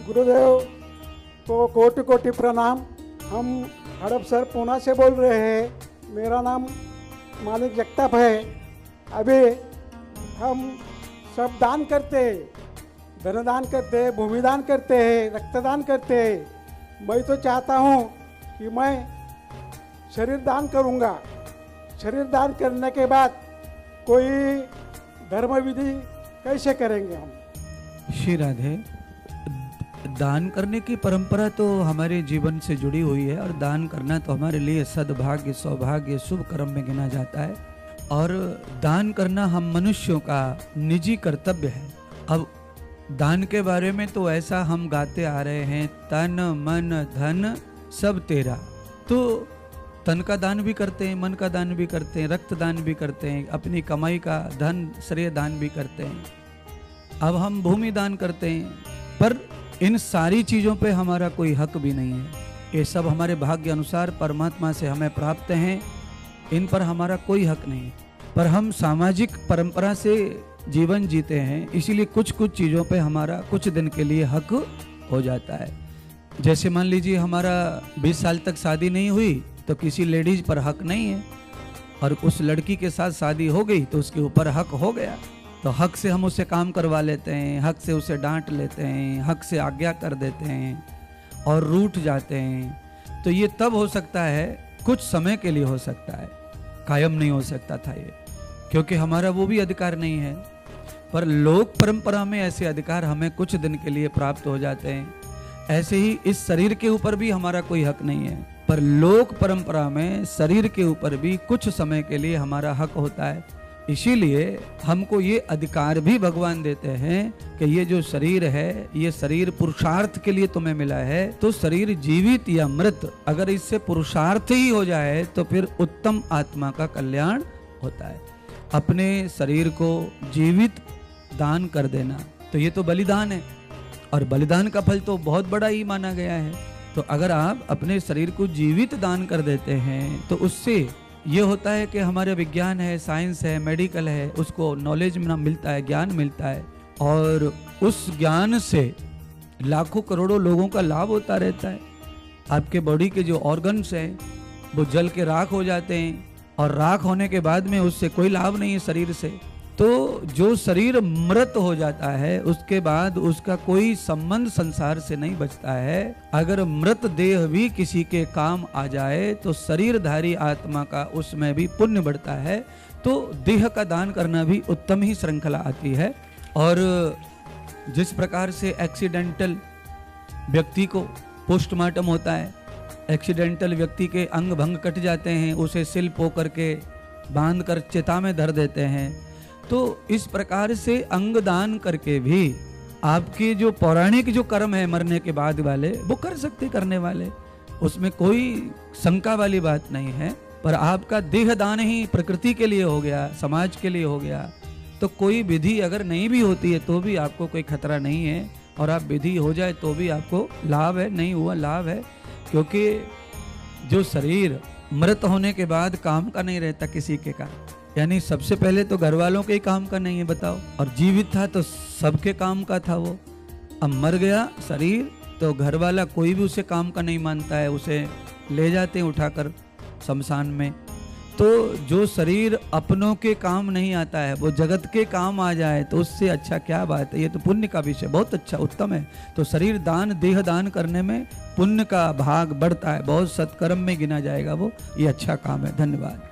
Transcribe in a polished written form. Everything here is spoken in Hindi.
गुरुदेव को कोटि कोटि प्रणाम। हम हड़पसर पूना से बोल रहे हैं। मेरा नाम मालिक जगताप है। अभी हम सब दान करते हैं, धनदान करते हैं, भूमिदान करते हैं, रक्तदान करते हैं। मैं तो चाहता हूँ कि मैं शरीर दान करूँगा। शरीर दान करने के बाद कोई धर्म विधि कैसे करेंगे हम? श्री राधे, दान करने की परंपरा तो हमारे जीवन से जुड़ी हुई है और दान करना तो हमारे लिए सद्भाग्य, सौभाग्य, शुभ कर्म में गिना जाता है। और दान करना हम मनुष्यों का निजी कर्तव्य है। अब दान के बारे में तो ऐसा हम गाते आ रहे हैं, तन मन धन सब तेरा। तो तन का दान भी करते हैं, मन का दान भी करते हैं, रक्त दान भी करते हैं, अपनी कमाई का धन श्रेय दान भी करते हैं। अब हम भूमि दान करते हैं, पर इन सारी चीज़ों पे हमारा कोई हक भी नहीं है। ये सब हमारे भाग्य अनुसार परमात्मा से हमें प्राप्त हैं, इन पर हमारा कोई हक नहीं। पर हम सामाजिक परंपरा से जीवन जीते हैं, इसीलिए कुछ कुछ चीज़ों पे हमारा कुछ दिन के लिए हक हो जाता है। जैसे मान लीजिए हमारा 20 साल तक शादी नहीं हुई तो किसी लेडीज पर हक नहीं है, और उस लड़की के साथ शादी हो गई तो उसके ऊपर हक हो गया। तो हक से हम उससे काम करवा लेते हैं, हक से उसे डांट लेते हैं, हक से आज्ञा कर देते हैं और रूठ जाते हैं। तो ये तब हो सकता है, कुछ समय के लिए हो सकता है, कायम नहीं हो सकता था ये, क्योंकि हमारा वो भी अधिकार नहीं है। पर लोक परंपरा में ऐसे अधिकार हमें कुछ दिन के लिए प्राप्त हो जाते हैं। ऐसे ही इस शरीर के ऊपर भी हमारा कोई हक नहीं है, पर लोक परंपरा में शरीर के ऊपर भी कुछ समय के लिए हमारा हक होता है। इसीलिए हमको ये अधिकार भी भगवान देते हैं कि ये जो शरीर है, ये शरीर पुरुषार्थ के लिए तुम्हें मिला है। तो शरीर जीवित या मृत, अगर इससे पुरुषार्थ ही हो जाए तो फिर उत्तम आत्मा का कल्याण होता है। अपने शरीर को जीवित दान कर देना, तो ये तो बलिदान है, और बलिदान का फल तो बहुत बड़ा ही माना गया है। तो अगर आप अपने शरीर को जीवित दान कर देते हैं तो उससे ये होता है कि हमारे विज्ञान है, साइंस है, मेडिकल है, उसको नॉलेज मिलता है, ज्ञान मिलता है, और उस ज्ञान से लाखों करोड़ों लोगों का लाभ होता रहता है। आपके बॉडी के जो ऑर्गन्स हैं वो जल के राख हो जाते हैं, और राख होने के बाद में उससे कोई लाभ नहीं है शरीर से। तो जो शरीर मृत हो जाता है उसके बाद उसका कोई संबंध संसार से नहीं बचता है। अगर मृत देह भी किसी के काम आ जाए तो शरीरधारी आत्मा का उसमें भी पुण्य बढ़ता है। तो देह का दान करना भी उत्तम ही श्रृंखला आती है। और जिस प्रकार से एक्सीडेंटल व्यक्ति को पोस्टमार्टम होता है, एक्सीडेंटल व्यक्ति के अंग भंग कट जाते हैं, उसे सिल पो करके बांध कर चिता में धर देते हैं। तो इस प्रकार से अंग दान करके भी आपके जो पौराणिक जो कर्म है मरने के बाद वाले, वो कर सकते करने वाले, उसमें कोई शंका वाली बात नहीं है। पर आपका देह दान ही प्रकृति के लिए हो गया, समाज के लिए हो गया, तो कोई विधि अगर नहीं भी होती है तो भी आपको कोई खतरा नहीं है, और आप विधि हो जाए तो भी आपको लाभ है, नहीं हुआ लाभ है। क्योंकि जो शरीर मृत होने के बाद काम का नहीं रहता किसी के का, यानी सबसे पहले तो घर वालों के ही काम का नहीं है, बताओ, और जीवित था तो सबके काम का था वो। अब मर गया शरीर तो घर वाला कोई भी उसे काम का नहीं मानता है, उसे ले जाते हैं उठाकर शमशान में। तो जो शरीर अपनों के काम नहीं आता है वो जगत के काम आ जाए तो उससे अच्छा क्या बात है। ये तो पुण्य का विषय, बहुत अच्छा उत्तम है। तो शरीर दान, देह दान करने में पुण्य का भाग बढ़ता है, बहुत सत्कर्म में गिना जाएगा वो। ये अच्छा काम है। धन्यवाद।